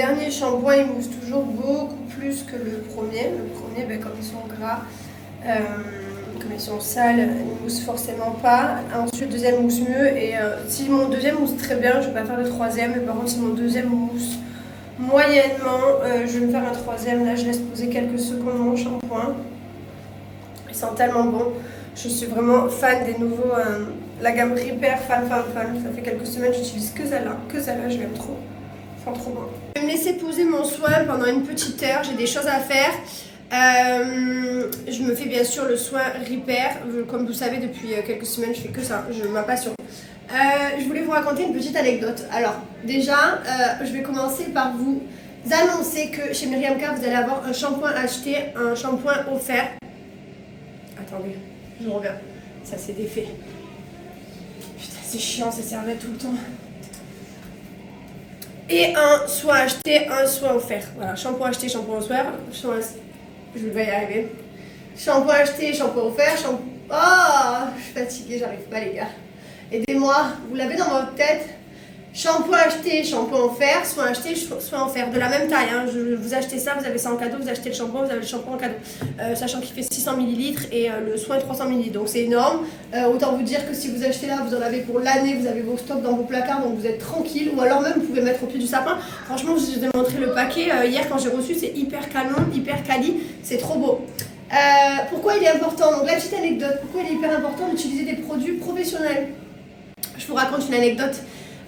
dernier shampoing il mousse toujours beaucoup plus que le premier. Le premier, ben, comme ils sont gras, comme ils sont sales, ils moussent forcément pas. Ensuite, le deuxième mousse mieux. Et si mon deuxième mousse très bien, je vais pas faire le troisième. Mais par contre, si mon deuxième mousse moyennement, je vais me faire un troisième. Là, je laisse poser quelques secondes mon shampoing. Ils sont tellement bons. Je suis vraiment fan des nouveaux, la gamme Repair, fan. Ça fait quelques semaines que j'utilise que celle-là, je l'aime trop. Ils sont trop bons. Je vais me laisser poser mon soin pendant une petite heure, j'ai des choses à faire. Je me fais bien sûr le soin Repair. Comme vous savez, depuis quelques semaines, je fais que ça, ma passion. Je voulais vous raconter une petite anecdote. Alors, déjà, je vais commencer par vous annoncer que chez Myriam K, vous allez avoir un shampoing acheté, un shampoing offert. Attendez, je reviens. Ça c'est défait. Putain, c'est chiant, ça servait tout le temps. Et un soit acheté, un soit offert. Voilà, shampoing acheté, shampoing offert. Je vais y arriver. Shampoing acheté, shampoing offert. Oh, je suis fatiguée, j'arrive pas les gars. Aidez-moi, vous l'avez dans votre tête. Shampoing acheté, shampoing offert, soit acheté, soit offert. De la même taille, hein. Vous achetez ça, vous avez ça en cadeau, vous achetez le shampoing, vous avez le shampoing en cadeau. Sachant qu'il fait 600 ml et le soin 300 ml, donc c'est énorme. Autant vous dire que si vous achetez là, vous en avez pour l'année, vous avez vos stocks dans vos placards, donc vous êtes tranquille. Ou alors même, vous pouvez mettre au pied du sapin. Franchement, je vous ai montré le paquet hier quand j'ai reçu, c'est hyper canon, hyper quali, c'est trop beau. Pourquoi il est important? Donc la petite anecdote, pourquoi il est hyper important d'utiliser des produits professionnels? Je vous raconte une anecdote.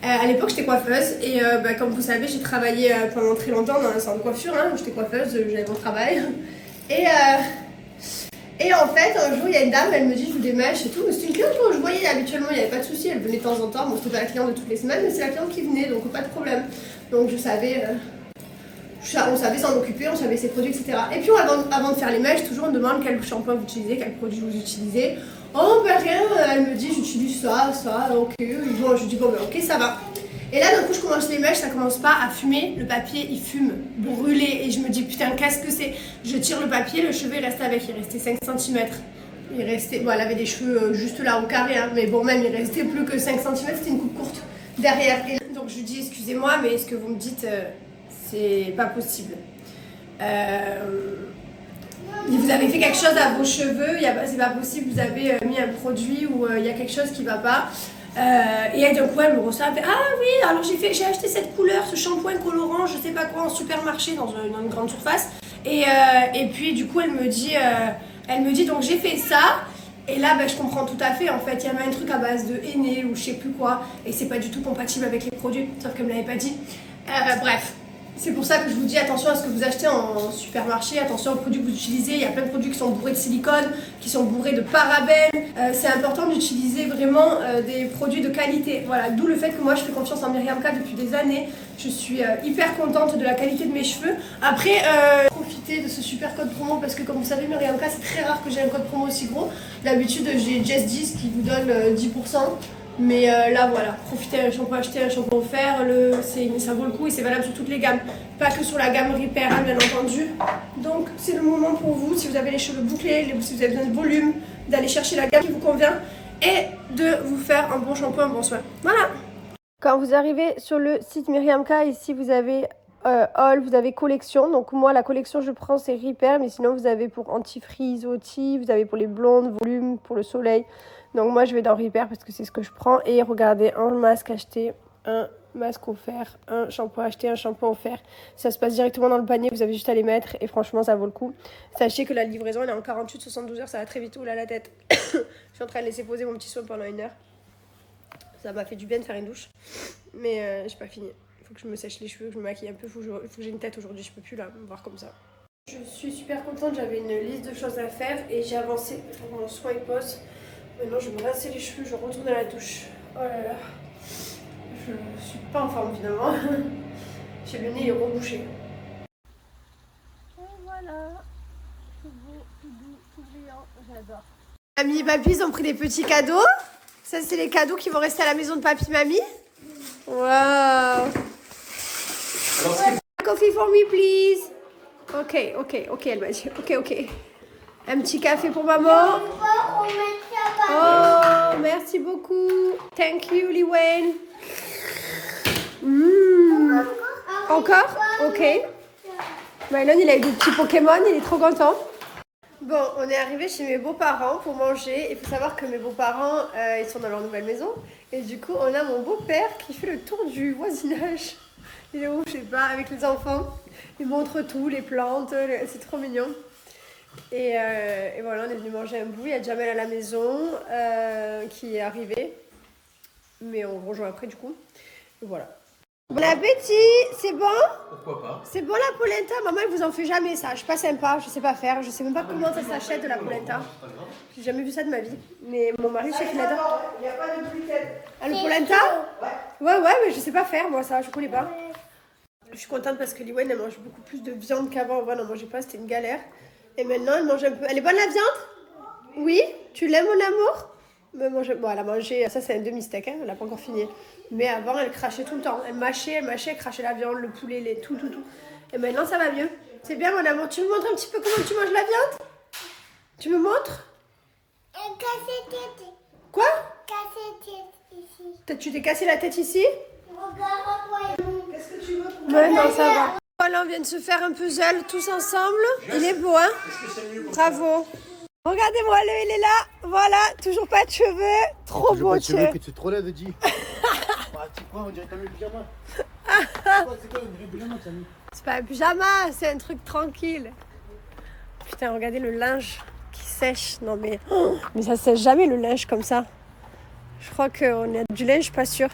À l'époque, j'étais coiffeuse et comme vous savez, j'ai travaillé pendant très longtemps dans un salon de coiffure. Hein, j'étais coiffeuse, j'avais mon travail. Et en fait, un jour, il y a une dame, elle me dit je veux des mèches et tout. C'était une cliente que je voyais habituellement, il n'y avait pas de souci, elle venait de temps en temps. Bon, c'était pas la cliente de toutes les semaines, mais c'est la cliente qui venait, donc pas de problème. Donc je savais, on savait s'en occuper, on savait ses produits, etc. Et puis avant de faire les mèches, toujours on me demande quel shampoing vous utilisez, quel produit vous utilisez. Oh ben rien, elle me dit j'utilise ça, ok. Bon, je dis bon ben ok ça va. Et là d'un coup je commence les mèches, ça commence pas à fumer, le papier il fume, brûlé. Et je me dis putain qu'est-ce que c'est? Je tire le papier, le cheveu il reste avec, il restait 5 cm. Il restait, bon elle avait des cheveux juste là au carré, hein, mais bon même il restait plus que 5 cm, c'était une coupe courte derrière. Et donc je lui dis excusez-moi mais ce que vous me dites c'est pas possible. Vous avez fait quelque chose à vos cheveux, c'est pas possible, vous avez mis un produit où il y a quelque chose qui va pas. Et d'un coup elle me reçoit, elle fait ah oui, alors j'ai acheté cette couleur, ce shampoing colorant, je sais pas quoi, en supermarché dans une grande surface. Et puis du coup elle me dit donc j'ai fait ça. Et là je comprends tout à fait en fait, il y avait un truc à base de henné ou je sais plus quoi. Et c'est pas du tout compatible avec les produits, sauf qu'elle me l'avait pas dit. Bref. C'est pour ça que je vous dis attention à ce que vous achetez en supermarché, attention aux produits que vous utilisez. Il y a plein de produits qui sont bourrés de silicone, qui sont bourrés de parabènes. C'est important d'utiliser vraiment des produits de qualité. Voilà, d'où le fait que moi je fais confiance en Myriam K depuis des années. Je suis hyper contente de la qualité de mes cheveux. Après, profitez de ce super code promo parce que comme vous savez, Myriam K c'est très rare que j'ai un code promo aussi gros. D'habitude j'ai Just10 qui vous donne 10%. Mais là voilà, profitez d'un shampoing acheté, un shampoing offert, ça vaut le coup et c'est valable sur toutes les gammes. Pas que sur la gamme Repair, hein, bien entendu. Donc c'est le moment pour vous, si vous avez les cheveux bouclés, si vous avez besoin de volume, d'aller chercher la gamme qui vous convient et de vous faire un bon shampoing, un bon soin. Voilà. Quand vous arrivez sur le site Myriam K, ici vous avez All, vous avez collection. Donc moi la collection je prends c'est Repair, mais sinon vous avez pour anti-frizz, OT, vous avez pour les blondes, volume, pour le soleil. Donc moi je vais dans Repair parce que c'est ce que je prends. Et regardez, un masque acheté, un masque offert, un shampoing acheté, un shampoing offert. Ça se passe directement dans le panier, vous avez juste à les mettre et franchement ça vaut le coup. Sachez que la livraison elle est en 48-72 heures, ça va très vite. Oula la tête. Je suis en train de laisser poser mon petit soin pendant 1 heure. Ça m'a fait du bien de faire une douche. Mais j'ai pas fini. Il faut que je me sèche les cheveux, que je me maquille un peu. Il faut que j'ai une tête aujourd'hui, je peux plus là, me voir comme ça. Je suis super contente, j'avais une liste de choses à faire et j'ai avancé pour mon soin et pose. Maintenant je vais me rincer les cheveux, je retourne à la douche. Oh là là, je suis pas en forme finalement. J'ai le nez rebouché. Et voilà, tout beau, tout doux, tout brillant, j'adore. Mamie et papy ils ont pris des petits cadeaux. Ça c'est les cadeaux qui vont rester à la maison de papy et mamie. Waouh. Coffee for me please. Ok, elle m'a dit. Ok. Un petit café pour maman. Oh, merci beaucoup. Thank you, Liwen. Encore? Ok. Mylon, il a eu des petits Pokémon, il est trop content. Bon, on est arrivé chez mes beaux-parents pour manger. Il faut savoir que mes beaux-parents, ils sont dans leur nouvelle maison. Et du coup, on a mon beau-père qui fait le tour du voisinage. Il est où, je sais pas, avec les enfants. Il montre tout, les plantes, c'est trop mignon. Et voilà, on est venu manger un bout. Il y a Jamel à la maison qui est arrivé. Mais on le rejoint après du coup. Et voilà. Bon appétit, c'est bon? Pourquoi pas? C'est bon la polenta? Maman elle vous en fait jamais ça, je suis pas sympa, je sais pas faire, je sais même pas comment ça s'achète de la polenta. J'ai jamais vu ça de ma vie. Mais mon mari chef il adore. Il n'y a pas de gluten. Ah le polenta? Ouais mais je sais pas faire moi ça, je connais pas. Je suis contente parce que Liwen elle mange beaucoup plus de viande qu'avant. Avant elle n'en mangeait pas, c'était une galère. Et maintenant elle mange un peu. Elle est bonne la viande? Oui? Tu l'aimes mon amour? Bon, elle a mangé, ça c'est un demi-steak, hein, elle n'a pas encore fini. Mais avant, elle crachait tout le temps. Elle mâchait, elle crachait la viande, le poulet, tout. Et maintenant, ça va mieux. C'est bien, mon amour. Tu me montres un petit peu comment tu manges la viande? Tu me montres? Quoi? Tu t'es cassé la tête ici? Qu'est-ce que tu veux? Ouais, non, ça va. Voilà, on vient de se faire un puzzle tous ensemble. Il est beau, hein? Bravo. Regardez-moi, il est là. Voilà, toujours pas de cheveux. Trop beau, tu sais. Tu es trop laide, dis. Tu crois, on dirait que t'as mis le pyjama. C'est quoi le pyjama que t'as mis? C'est pas un pyjama, c'est un truc tranquille. Putain, regardez le linge qui sèche. Non mais, mais ça sèche jamais le linge comme ça. Je crois qu'on a du linge, pas sûr.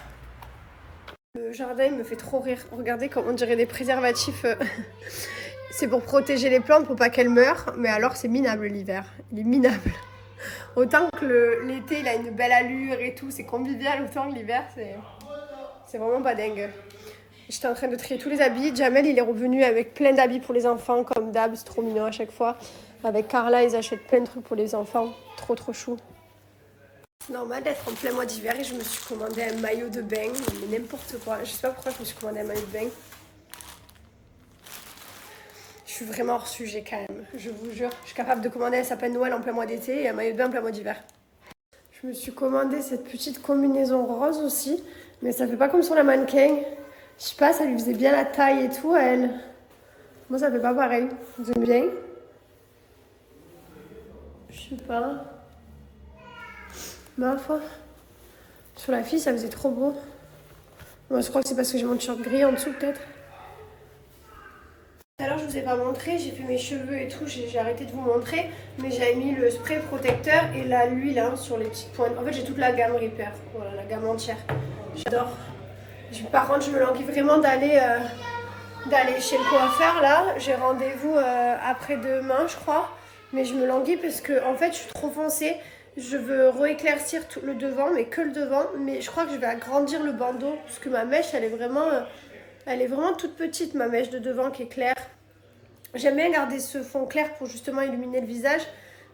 Le jardin il me fait trop rire. Regardez comme on dirait des préservatifs. C'est pour protéger les plantes pour pas qu'elles meurent. Mais alors c'est minable l'hiver. Il est minable. Autant que l'été il a une belle allure et tout, c'est convivial. Autant que l'hiver c'est vraiment pas dingue. J'étais en train de trier tous les habits. Jamel il est revenu avec plein d'habits pour les enfants comme d'hab, c'est trop mignon à chaque fois. Avec Carla ils achètent plein de trucs pour les enfants. Trop chou. C'est normal d'être en plein mois d'hiver et je me suis commandé un maillot de bain. Mais n'importe quoi. Je sais pas pourquoi je me suis commandé un maillot de bain. Je suis vraiment hors sujet quand même, je vous jure. Je suis capable de commander un sapin de Noël en plein mois d'été et un maillot de bain en plein mois d'hiver. Je me suis commandé cette petite combinaison rose aussi, mais ça fait pas comme sur la mannequin. Je sais pas, ça lui faisait bien la taille et tout à elle. Moi ça fait pas pareil. Vous aimez bien? Je sais pas. Ma foi. Sur la fille ça faisait trop beau. Moi je crois que c'est parce que j'ai mon t-shirt gris en dessous peut-être. Tout à l'heure je vous ai pas montré, j'ai fait mes cheveux et tout, j'ai arrêté de vous montrer, mais j'avais mis le spray protecteur et l'huile hein, sur les petites pointes. En fait j'ai toute la gamme Repair, voilà la gamme entière. J'adore. Par contre je me languis vraiment d'aller chez le coiffeur là. J'ai rendez-vous après-demain je crois, mais je me languis parce que en fait je suis trop foncée. Je veux rééclaircir tout le devant, mais que le devant, mais je crois que je vais agrandir le bandeau parce que ma mèche elle est vraiment toute petite, ma mèche de devant qui est claire. J'aime bien garder ce fond clair pour justement illuminer le visage.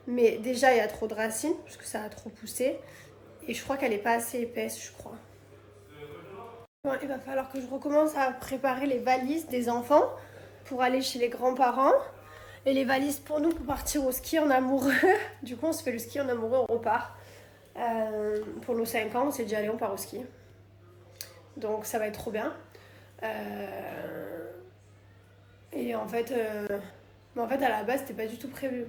Mais déjà, il y a trop de racines, parce que ça a trop poussé. Et je crois qu'elle n'est pas assez épaisse, je crois. Bon, il va falloir que je recommence à préparer les valises des enfants pour aller chez les grands-parents. Et les valises pour nous, pour partir au ski en amoureux. Du coup, on se fait le ski en amoureux, on repart. Pour nos 5 ans, on s'est déjà allé, on part au ski. Donc ça va être trop bien. Et en fait, à la base, c'était pas du tout prévu.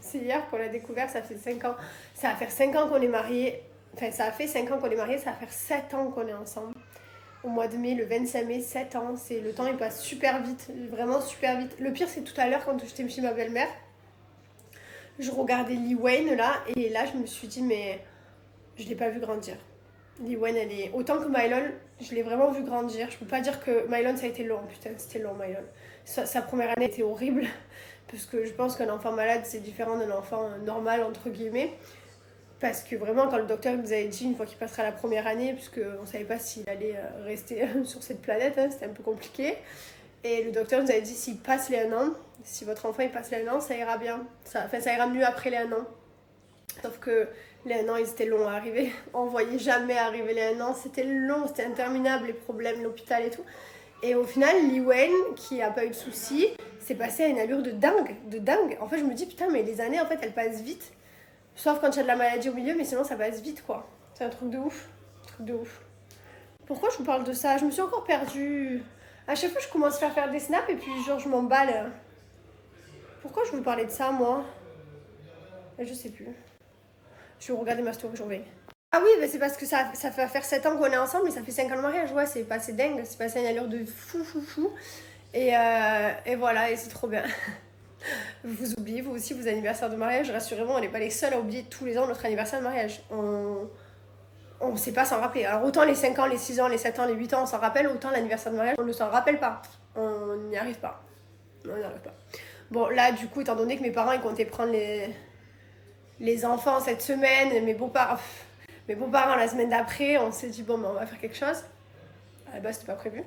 C'est hier qu'on l'a découvert, ça fait 5 ans. Ça va faire 5 ans qu'on est mariés. Enfin, ça a fait 5 ans qu'on est mariés, ça va faire 7 ans qu'on est ensemble. Au mois de mai, le 25 mai, 7 ans. Le temps, il passe super vite, vraiment super vite. Le pire, c'est tout à l'heure, quand j'étais chez ma belle-mère, je regardais Lee Wayne, là, et là, je me suis dit, mais je l'ai pas vu grandir. Lee Wayne, elle est... Autant que Mylon, je l'ai vraiment vu grandir. Je peux pas dire que Mylon, ça a été long. Putain, c'était long, Mylon. Sa première année était horrible. Parce que je pense qu'un enfant malade, c'est différent d'un enfant normal, entre guillemets. Parce que vraiment, quand le docteur nous avait dit, une fois qu'il passera la première année, puisqu'on ne savait pas s'il allait rester sur cette planète, hein, c'était un peu compliqué. Et le docteur nous avait dit, s'il passe les 1 an, si votre enfant il passe les 1 an, ça ira bien. Ça ira mieux après les 1 an. Sauf que les 1 an, ils étaient longs à arriver. On ne voyait jamais arriver les 1 an. C'était long, c'était interminable, les problèmes, l'hôpital et tout. Et au final, Lee Wayne, qui n'a pas eu de soucis, s'est passé à une allure de dingue, de dingue. En fait, je me dis, putain, mais les années, en fait, elles passent vite. Sauf quand il y a de la maladie au milieu, mais sinon, ça passe vite, quoi. C'est un truc de ouf. Un truc de ouf. Pourquoi je vous parle de ça? Je me suis encore perdue. À chaque fois, je commence à faire des snaps et puis genre je m'emballe. Pourquoi je vous parlais de ça, moi? Je sais plus. Je vais regarder ma story aujourd'hui. Ah oui, bah c'est parce que ça va faire 7 ans qu'on est ensemble, mais ça fait 5 ans de mariage. Ouais, c'est passé dingue, c'est passé à une allure de fou. Et voilà, et c'est trop bien. Vous oubliez, vous aussi, vos anniversaires de mariage. Rassurez-moi, on n'est pas les seuls à oublier tous les ans notre anniversaire de mariage. On ne sait pas s'en rappeler. Alors autant les 5 ans, les 6 ans, les 7 ans, les 8 ans, on s'en rappelle, autant l'anniversaire de mariage, on ne s'en rappelle pas. On n'y arrive pas. On n'y arrive pas. Bon, là, du coup, étant donné que mes parents, ils comptaient prendre les enfants cette semaine, mes beaux-parents la semaine d'après, on s'est dit, bon, ben, on va faire quelque chose. À la base, c'était pas prévu.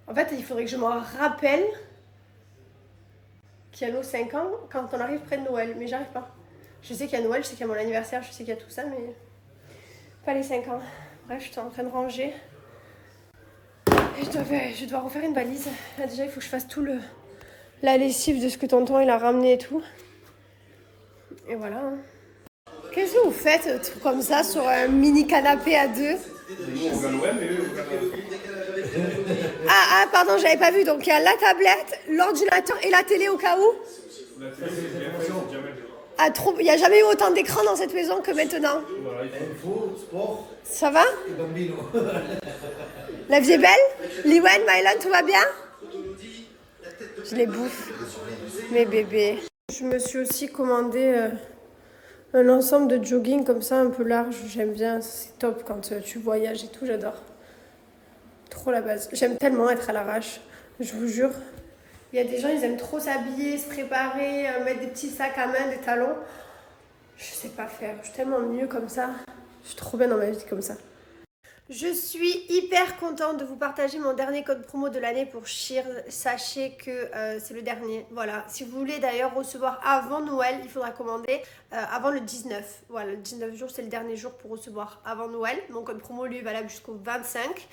En fait, il faudrait que je me rappelle qu'il y a nos 5 ans quand on arrive près de Noël, mais j'arrive pas. Je sais qu'il y a Noël, je sais qu'il y a mon anniversaire, je sais qu'il y a tout ça, mais pas les 5 ans. Bref, je suis en train de ranger. Et je dois refaire une valise. Là, déjà, il faut que je fasse tout la lessive de ce que tonton il a ramené et tout. Et voilà. Qu'est-ce que vous faites tout comme ça sur un mini canapé à deux? Ah, pardon, j'avais pas vu. Donc il y a la tablette, l'ordinateur et la télé au cas où. Ah, trop. Il n'y a jamais eu autant d'écrans dans cette maison que maintenant. Info, sport. Ça va? Et bambino. La vie est belle? Liwen, Mylan, tout va bien? Je les bouffe. Mes bébés. Je me suis aussi commandé un ensemble de jogging comme ça, un peu large. J'aime bien, c'est top quand tu voyages et tout, j'adore. Trop la base. J'aime tellement être à l'arrache, je vous jure. Il y a des gens, ils aiment trop s'habiller, se préparer, mettre des petits sacs à main, des talons. Je sais pas faire, je suis tellement mieux comme ça. Je suis trop bien dans ma vie comme ça. Je suis hyper contente de vous partager mon dernier code promo de l'année pour Shears. Sachez que c'est le dernier. Voilà. Si vous voulez d'ailleurs recevoir avant Noël, il faudra commander avant le 19. Voilà, le 19 jours, c'est le dernier jour pour recevoir avant Noël. Mon code promo, lui, est valable jusqu'au 25.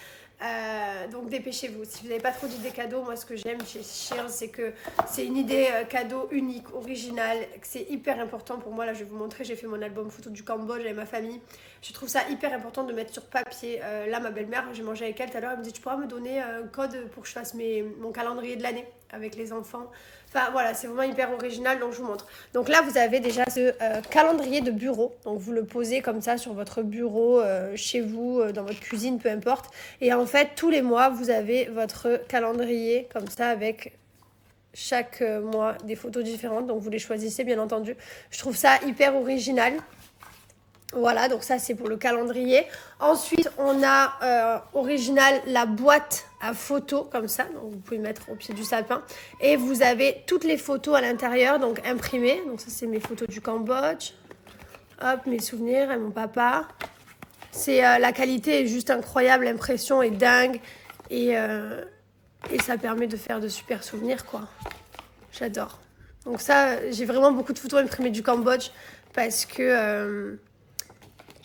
Donc dépêchez-vous. Si vous n'avez pas trop d'idées cadeaux, moi ce que j'aime chez Shears, c'est que c'est une idée cadeau unique, originale, c'est hyper important pour moi. Là je vais vous montrer, j'ai fait mon album photo du Cambodge avec ma famille. Je trouve ça hyper important de mettre sur papier. Là ma belle-mère, j'ai mangé avec elle tout à l'heure, elle me dit tu pourras me donner un code pour que je fasse mon calendrier de l'année avec les enfants. Enfin voilà, c'est vraiment hyper original, donc je vous montre. Donc là vous avez déjà ce calendrier de bureau, donc vous le posez comme ça sur votre bureau, chez vous, dans votre cuisine, peu importe. Et en fait tous les mois vous avez votre calendrier comme ça avec chaque mois des photos différentes, donc vous les choisissez bien entendu. Je trouve ça hyper original. Voilà, donc ça c'est pour le calendrier. Ensuite, on a original la boîte à photos comme ça. Donc vous pouvez mettre au pied du sapin. Et vous avez toutes les photos à l'intérieur, donc imprimées. Donc ça c'est mes photos du Cambodge. Hop, mes souvenirs et mon papa. C'est la qualité est juste incroyable, l'impression est dingue. Et ça permet de faire de super souvenirs, quoi. J'adore. Donc ça, j'ai vraiment beaucoup de photos imprimées du Cambodge parce que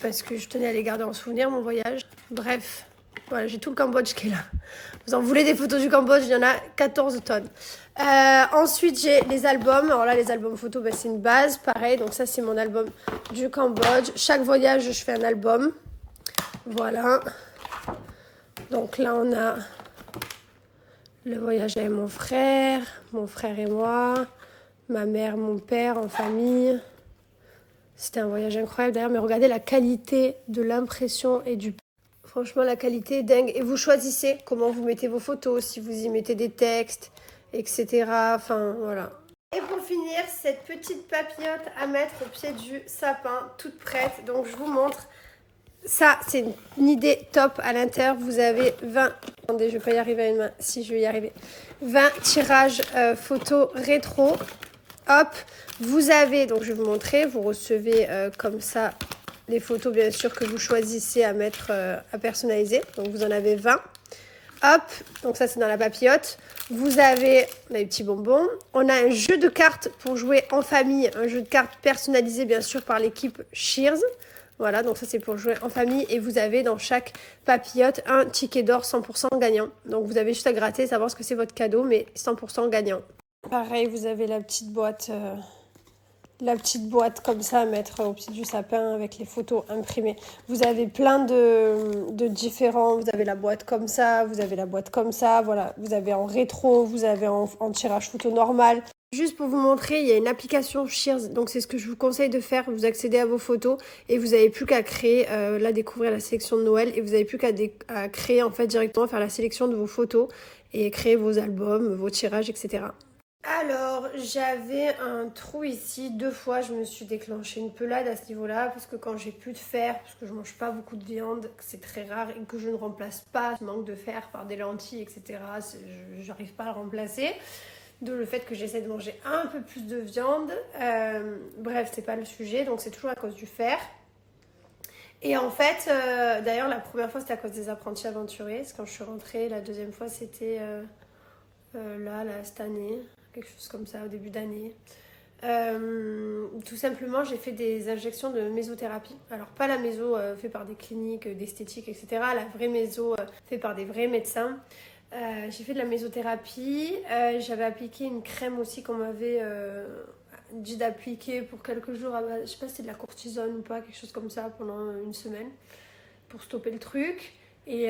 je tenais à les garder en souvenir, mon voyage. Bref, voilà, j'ai tout le Cambodge qui est là. Vous en voulez des photos du Cambodge, il y en a 14 tonnes. Ensuite, j'ai les albums. Alors là, les albums photos, c'est une base, pareil. Donc ça, c'est mon album du Cambodge. Chaque voyage, je fais un album. Voilà. Donc là, on a le voyage avec mon frère et moi, ma mère, mon père en famille. C'était un voyage incroyable d'ailleurs, mais regardez la qualité de l'impression et du... Franchement, la qualité est dingue. Et vous choisissez comment vous mettez vos photos, si vous y mettez des textes, etc. Enfin, voilà. Et pour finir, cette petite papillote à mettre au pied du sapin, toute prête. Donc, je vous montre. Ça, c'est une idée top. À l'intérieur, vous avez 20... Attendez, je vais pas y arriver à une main. Si, je vais y arriver. 20 tirages photos rétro. Hop, vous avez, donc je vais vous montrer, vous recevez comme ça les photos bien sûr que vous choisissez à mettre, à personnaliser. Donc vous en avez 20. Hop, donc ça c'est dans la papillote. Vous avez les petits bonbons. On a un jeu de cartes pour jouer en famille, un jeu de cartes personnalisé bien sûr par l'équipe Shears. Voilà, donc ça c'est pour jouer en famille et vous avez dans chaque papillote un ticket d'or 100% gagnant. Donc vous avez juste à gratter, savoir ce que c'est votre cadeau, mais 100% gagnant. Pareil, vous avez la petite boîte la petite boîte comme ça à mettre au pied du sapin avec les photos imprimées. Vous avez plein de différents, vous avez la boîte comme ça, vous avez la boîte comme ça, voilà. Vous avez en rétro, vous avez en tirage photo normal. Juste pour vous montrer, il y a une application Shears, donc c'est ce que je vous conseille de faire. Vous accédez à vos photos et vous n'avez plus qu'à créer, là découvrir la sélection de Noël, et vous n'avez plus qu'à créer en fait directement, faire la sélection de vos photos et créer vos albums, vos tirages, etc. Alors, j'avais un trou ici, 2 fois je me suis déclenché une pelade à ce niveau-là, parce que quand j'ai plus de fer, parce que je mange pas beaucoup de viande, que c'est très rare, et que je ne remplace pas ce manque de fer par des lentilles, etc., j'arrive pas à le remplacer. D'où le fait que j'essaie de manger un peu plus de viande. Bref, c'est pas le sujet, donc c'est toujours à cause du fer. Et en fait, d'ailleurs, la première fois c'était à cause des apprentis aventuriers. C'est quand je suis rentrée. La deuxième fois c'était là, cette année, quelque chose comme ça, au début d'année. Tout simplement, j'ai fait des injections de mésothérapie. Alors, pas la méso faite par des cliniques d'esthétique, etc. La vraie méso faite par des vrais médecins. J'ai fait de la mésothérapie, j'avais appliqué une crème aussi qu'on m'avait dit d'appliquer pour quelques jours, je sais pas si c'était de la cortisone ou pas, quelque chose comme ça pendant une semaine pour stopper le truc, et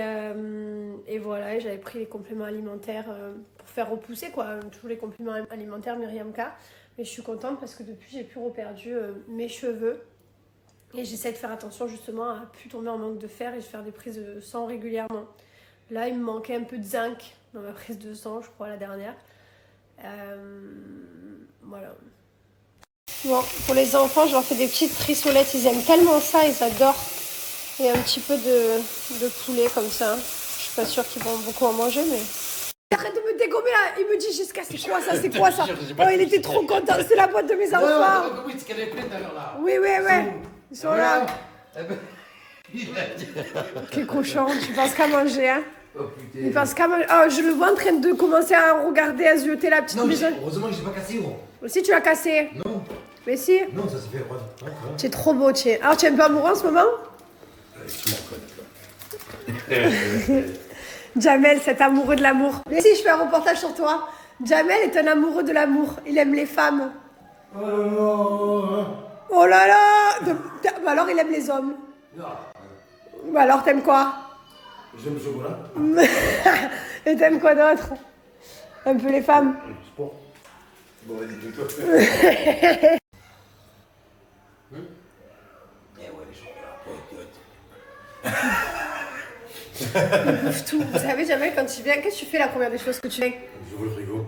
voilà, j'avais pris les compléments alimentaires pour faire repousser quoi, toujours les compléments alimentaires Myriam K, mais je suis contente parce que depuis j'ai plus reperdu mes cheveux. Et j'essaie de faire attention justement à plus tomber en manque de fer et de faire des prises de sang régulièrement. Là, il me manquait un peu de zinc dans ma prise de sang, je crois, la dernière. Voilà. Bon, pour les enfants, je leur fais des petites frissolettes. Ils aiment tellement ça, ils adorent. Et un petit peu de poulet comme ça. Je suis pas sûre qu'ils vont beaucoup en manger, mais... Arrête de me dégommer là. Il me dit, Jessica, c'est quoi ça? C'est quoi ça? Oh, il était trop content. C'est la boîte de mes enfants. Oui, c'est qu'elle est pleine d'ailleurs là. Oui. Ils sont là. Quel cochon, tu penses qu'à manger, hein? Oh putain. Il pense qu'à manger. Oh, je le vois en train de commencer à regarder, à zioter la petite maison. Heureusement que j'ai pas cassé, gros. Si, tu l'as cassé. Non. Mais si. Non, ça s'est fait, regarde. Tu es trop beau, tu es. Alors, tu es un peu amoureux en ce moment? Tu m'en connais. Jamel, cet amoureux de l'amour. Mais si, je fais un reportage sur toi. Jamel est un amoureux de l'amour. Il aime les femmes. Oh là là. Bah alors, il aime les hommes. Non. Bah alors, t'aimes quoi? J'aime le chocolat. Et t'aimes quoi d'autre? Un peu les femmes. Le sport. Bon, vas-y, dis-toi. Eh ouais, les chocolats. Il bouffe tout. Vous savez, Jamel, quand tu viens, qu'est-ce que tu fais la première des choses que tu fais? J'ouvre le frigo.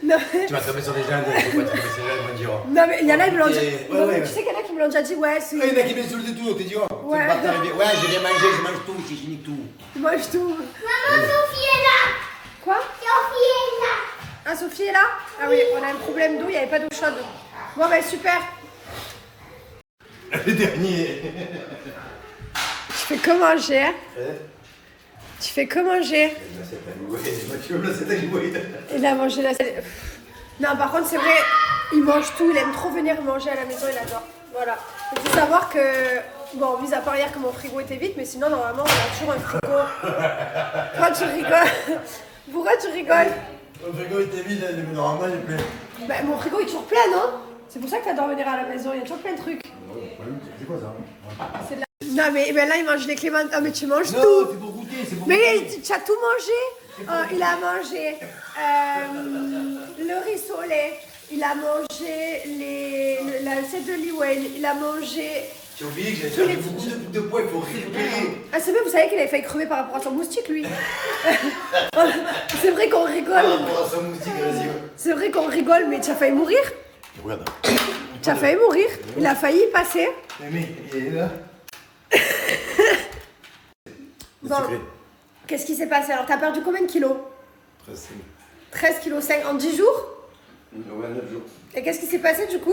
Non, Tu vas taper sur des gens, il faut pas taper sur les gens, ils vont dire. non, mais il y en a qui me l'ont dit. Ouais. Tu sais qu'il y en a qui me l'ont déjà dit, ouais, c'est. Il y en a qui m'insultent et tout, t'es dit, oh. Ouais. Ouais, j'ai bien mangé, je mange tout, j'ai fini tout. Tu manges tout. Maman, Sophie est là. Quoi? Sophie est là. Ah, Sophie est là? Ah oui, on a un problème d'eau, il n'y avait pas d'eau chaude. Bon, ben super. Le dernier. Tu fais que manger, hein? Tu fais que manger. Il a mangé la salade. Non, par contre, c'est vrai, il mange tout, il aime trop venir manger à la maison, il adore. Voilà. Il faut savoir que, bon, mis à part hier que mon frigo était vide, mais sinon, normalement, on a toujours un frigo. Pourquoi tu rigoles? Pourquoi tu rigoles? Mon frigo était vide, mais normalement, il est plein. Ben, mon frigo est toujours plein, non? C'est pour ça que t'adores venir à la maison, il y a toujours plein de trucs. C'est quoi ça? C'est de la... Non, mais ben là, il mange les clémentines. Ah, mais tu manges Non, tout. c'est pour goûter, c'est pour Mais goûter. tu as tout mangé. Il a mangé le riz saulet, il a mangé l'assiette de Liwell, il a mangé... J'ai oublié que j'avais perdu beaucoup de poids, il faut récupérer. Ah c'est vrai, vous savez qu'il avait failli crever par rapport à son moustique, lui. C'est vrai qu'on rigole. Par rapport à son moustique, vas-y. C'est vrai qu'on rigole, mais tu as failli mourir. Regarde. Tu as failli mourir. Il a failli y passer. Mais il est là. Bon, qu'est-ce qui s'est passé? Alors, t'as perdu combien de kilos? 13 kilos 5 en 10 jours? Ouais, 9 jours. Et qu'est-ce qui s'est passé du coup?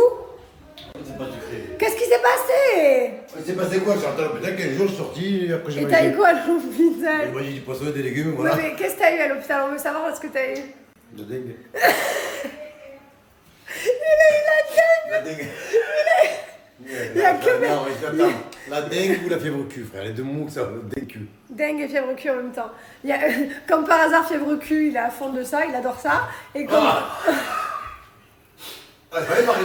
C'est pas sucré. Qu'est-ce qui s'est passé? C'est passé quoi? J'ai entendu peut-être qu'un jour je suis sorti, après j'ai Et mangé. t'as eu quoi à l'hôpital? Moi j'ai du poisson et des légumes, Ouais, voilà. mais qu'est-ce que t'as eu à l'hôpital? On veut savoir ce que t'as eu. De dingue. Il a eu la dingue! La dingue. Il y a que mes- Non, mais attends. La dingue ou la fièvre au cul, frère. Les deux mots que ça, dingue cul. Dingue et fièvre cul en même temps. Il y a, comme par hasard, fièvre cul, il est à fond de ça, il adore ça. Et comme.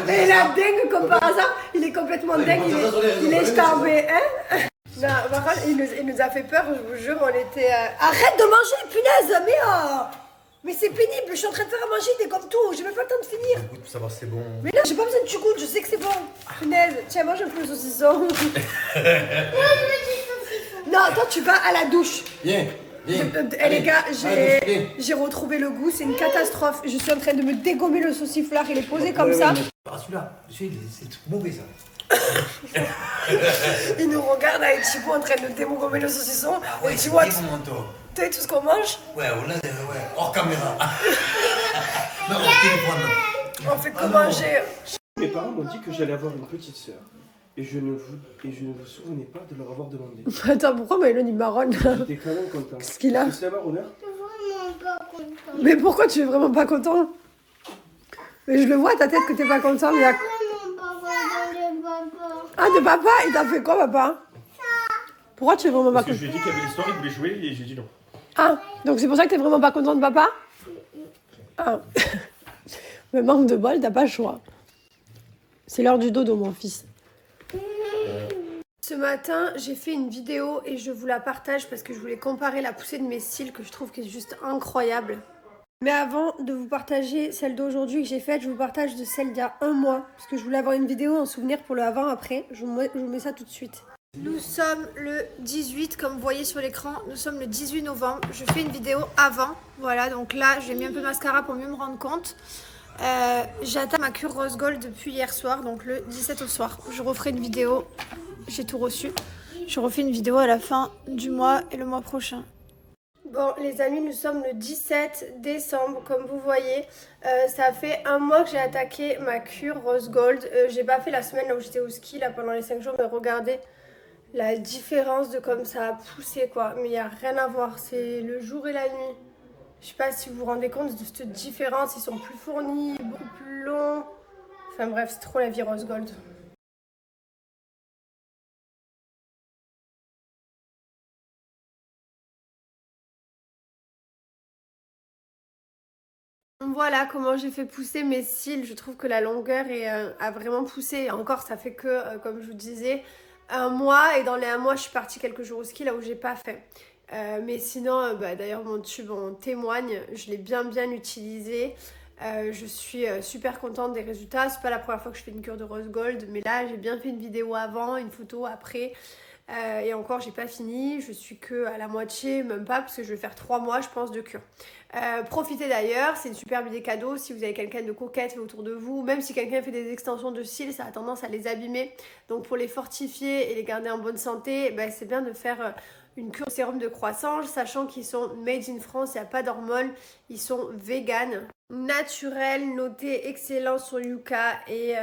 Et la dingue, comme par hasard, il est complètement dingue, il est starbé, hein. Non, par contre, il nous a fait peur, je vous jure, on était... Arrête de manger, punaise, mais mais c'est pénible, je suis en train de faire à manger, t'es comme tout, j'ai même pas le temps de finir. Goûte pour savoir si c'est bon. Mais là, j'ai pas besoin que tu goûtes, je sais que c'est bon. Punaise, tiens, mange un peu le saucisson. Non, toi, tu vas à la douche. Viens, viens. Les gars, j'ai retrouvé le goût, c'est une catastrophe. Je suis en train de me dégommer le sauciflard, il est posé comme ça. Ah, celui-là, c'est mauvais ça. Il nous regarde avec Chico en train de dégommer le saucisson. Ah ouais, et tu vois, c'est mon manteau. tu sais tout ce qu'on mange. Ouais, hors caméra. Non, hors téléphone. On fait que manger. Mes parents m'ont dit que j'allais avoir une petite sœur. Et je ne vous souvenais pas de leur avoir demandé. Attends, pourquoi Maëlon il marronne là? J'étais quand même content. Qu'est-ce qu'il a? Tu sais avoir honneur? Vraiment pas content. Mais pourquoi tu es vraiment pas content? Mais je le vois à ta tête que t'es pas content. Mais Vraiment pas content de papa. Ah, de papa? Il t'a fait quoi, papa? Pourquoi tu es vraiment pas Parce que content? je lui ai dit qu'il y avait l'histoire, il voulait jouer et j'ai dit non. Ah, donc c'est pour ça que t'es vraiment pas content de papa? Ah. Mais manque de bol, t'as pas le choix. C'est l'heure du dodo, mon fils. Ce matin, j'ai fait une vidéo et je vous la partage parce que je voulais comparer la poussée de mes cils que je trouve que est juste incroyable. Mais avant de vous partager celle d'aujourd'hui que j'ai faite, je vous partage de celle d'il y a un mois parce que je voulais avoir une vidéo en souvenir pour le avant-après. Je vous mets ça tout de suite. Nous sommes le 18, comme vous voyez sur l'écran, nous sommes le 18 novembre. Je fais une vidéo avant, voilà, donc là j'ai mis un peu de mascara pour mieux me rendre compte. J'attends ma cure rose gold depuis hier soir, donc le 17 au soir. Je referai une vidéo, j'ai tout reçu. Je refais une vidéo à la fin du mois et le mois prochain. Bon les amis, nous sommes le 17 décembre, comme vous voyez. Ça fait un mois que j'ai attaqué ma cure rose gold. J'ai pas fait la semaine là où j'étais au ski, là pendant les 5 jours, mais regardez la différence de comme ça a poussé quoi. Mais il n'y a rien à voir, c'est le jour et la nuit. Je sais pas si vous vous rendez compte de cette différence, ils sont plus fournis, beaucoup plus longs. Enfin bref, c'est trop la vie rose gold. Voilà comment j'ai fait pousser mes cils. Je trouve que la longueur a vraiment poussé. Et encore, ça fait que, comme je vous disais, un mois. Et dans les un mois, je suis partie quelques jours au ski là où j'ai pas fait. Mais sinon, d'ailleurs mon tube en témoigne, je l'ai bien utilisé. Je suis super contente des résultats. C'est pas la première fois que je fais une cure de rose gold, mais là j'ai bien fait une vidéo avant, une photo après. Et encore j'ai pas fini, je suis que à la moitié, même pas, parce que je vais faire 3 mois je pense de cure. Profitez d'ailleurs, c'est une superbe idée cadeau si vous avez quelqu'un de coquette autour de vous, même si quelqu'un fait des extensions de cils, ça a tendance à les abîmer. Donc pour les fortifier et les garder en bonne santé, c'est bien de faire une cure de sérum de croissance, sachant qu'ils sont made in France, il n'y a pas d'hormones, ils sont vegan, naturels, notés excellent sur Yuka et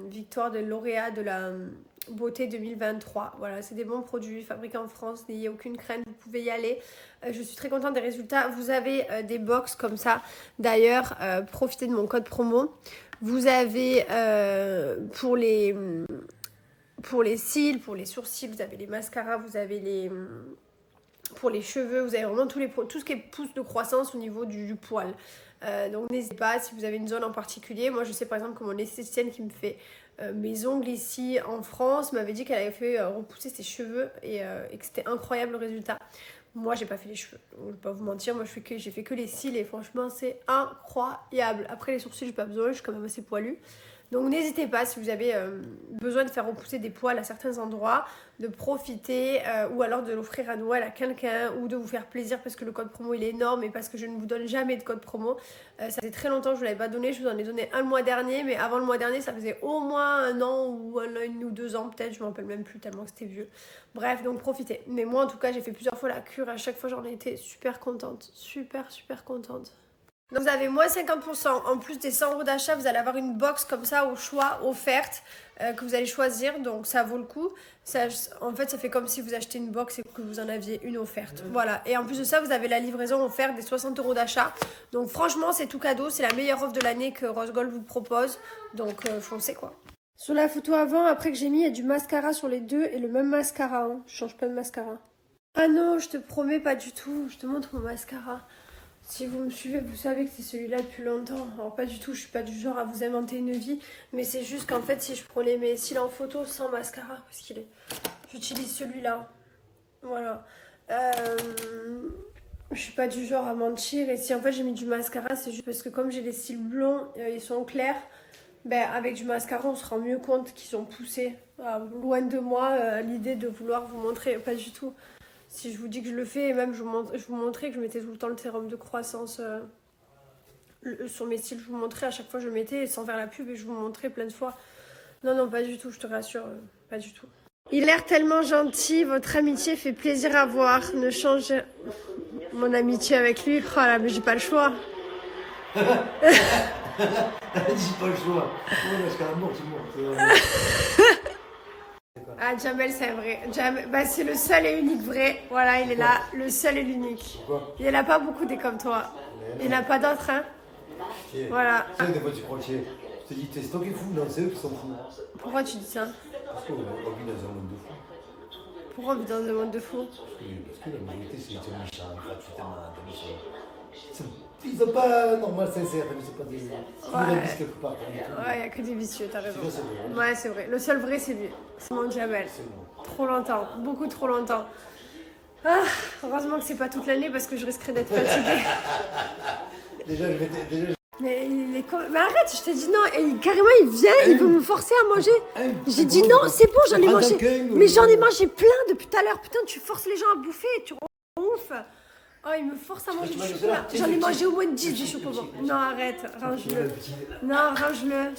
victoire de lauréat de la beauté 2023. Voilà, c'est des bons produits fabriqués en France, n'ayez aucune crainte, vous pouvez y aller. Je suis très contente des résultats. Vous avez des box comme ça. D'ailleurs, profitez de mon code promo. Vous avez pour les cils, pour les sourcils, vous avez les mascaras, vous avez pour les cheveux, vous avez vraiment tout ce qui est pousse de croissance au niveau du poil. Donc n'hésitez pas, si vous avez une zone en particulier. Moi je sais par exemple que mon esthéticienne qui me fait mes ongles ici en France m'avait dit qu'elle avait fait repousser ses cheveux et que c'était incroyable le résultat. Moi j'ai pas fait les cheveux, donc, je vais pas vous mentir, moi j'ai fait que les cils et franchement c'est incroyable. Après les sourcils j'ai pas besoin, je suis quand même assez poilue. Donc n'hésitez pas si vous avez besoin de faire repousser des poils à certains endroits, de profiter ou alors de l'offrir à Noël à quelqu'un ou de vous faire plaisir parce que le code promo il est énorme et parce que je ne vous donne jamais de code promo. Ça fait très longtemps que je ne vous l'avais pas donné, je vous en ai donné un le mois dernier, mais avant le mois dernier ça faisait au moins un an ou un ou 2 ans peut-être, je ne m'en rappelle même plus tellement que c'était vieux. Bref, donc profitez. Mais moi en tout cas j'ai fait plusieurs fois la cure, à chaque fois j'en ai été super contente, super contente. Donc vous avez moins 50%, en plus des 100 € d'achat, vous allez avoir une box comme ça au choix, offerte, que vous allez choisir, donc ça vaut le coup. Ça, en fait, ça fait comme si vous achetez une box et que vous en aviez une offerte. Voilà, et en plus de ça, vous avez la livraison offerte des 60 € d'achat. Donc franchement, c'est tout cadeau, c'est la meilleure offre de l'année que Rose Gold vous propose, donc foncez quoi. Sur la photo avant, après que j'ai mis, il y a du mascara sur les deux et le même mascara, hein. Je change pas de mascara. Ah non, je te promets pas du tout, je te montre mon mascara. Si vous me suivez, vous savez que c'est celui-là depuis longtemps. Alors pas du tout, je suis pas du genre à vous inventer une vie, mais c'est juste qu'en fait si je prenais mes cils en photo sans mascara, parce qu'il est... J'utilise celui-là. Voilà. Je suis pas du genre à mentir, et si en fait j'ai mis du mascara, c'est juste parce que comme j'ai les cils blonds, ils sont clairs, ben avec du mascara on se rend mieux compte qu'ils sont poussés. Loin de moi l'idée de vouloir vous montrer, pas du tout. Si je vous dis que je le fais, et même je vous montrais que je mettais tout le temps le sérum de croissance sur mes cils, je vous montrais à chaque fois je le mettais sans faire la pub et je vous montrais plein de fois. Non, non, pas du tout, je te rassure, pas du tout. Il a l'air tellement gentil, votre amitié fait plaisir à voir, ne change mon amitié avec lui. Oh là, mais j'ai pas le choix. J'ai pas le choix. Ouais, parce qu'à la mort, tu mens. Ah, Jamel, c'est vrai. Bah, c'est le seul et unique vrai. Voilà, il est là, le seul et l'unique. Pourquoi? Il n'y en a pas beaucoup des comme toi. Il n'y en a pas d'autres, hein. Voilà. Tu sais, des fois, tu crois que je te dis, c'est toi qui es fou, non, c'est eux qui sont fous. Pourquoi tu dis ça? Parce qu'on vit dans un monde de fous. Pourquoi on vit dans un monde de fous? Parce que la majorité, c'est des méchants, gratuitement, des méchants. Ils sont pas normal, sincères, c'est pas des. Ils réalisent quelque part. Ouais, il n'y a que des vicieux, t'as raison. C'est vrai. Ouais, c'est vrai. Le seul vrai, c'est lui. C'est mon Jamel. Trop longtemps, beaucoup trop longtemps. Ah, heureusement que c'est pas toute l'année parce que je risquerais d'être fatiguée. Déjà. Mais mais arrête, je t'ai dit non. Et carrément, il vient, il veut me forcer à manger. J'ai dit non, c'est bon, j'en ai mangé. Mais j'en ai mangé plein depuis tout à l'heure. Putain, tu forces les gens à bouffer et tu rends ouf. Oh, il me force à manger du chocolat. J'en ai mangé au moins 10 du chocolat. Non, arrête, range-le. Non, range-le.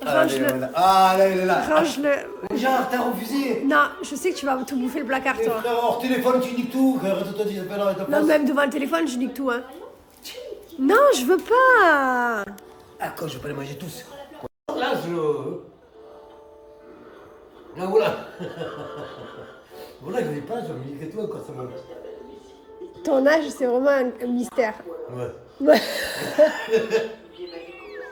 Range-le. Ah, là, il est là. Range-le. Genre, t'as refusé. Non, je sais que tu vas tout bouffer le placard, Mais toi. frère, hors téléphone, tu niques tout. Arrête-toi, tu t'appelles à ta place. Non, même devant le téléphone, je nique tout, hein. Non, je veux pas. Ah, quand je vais pas les manger tous. Là, Là, voilà. Voilà, je n'ai pas, je me dis que toi, quand ça monte. Ton âge, c'est vraiment un mystère. Ouais. Ouais.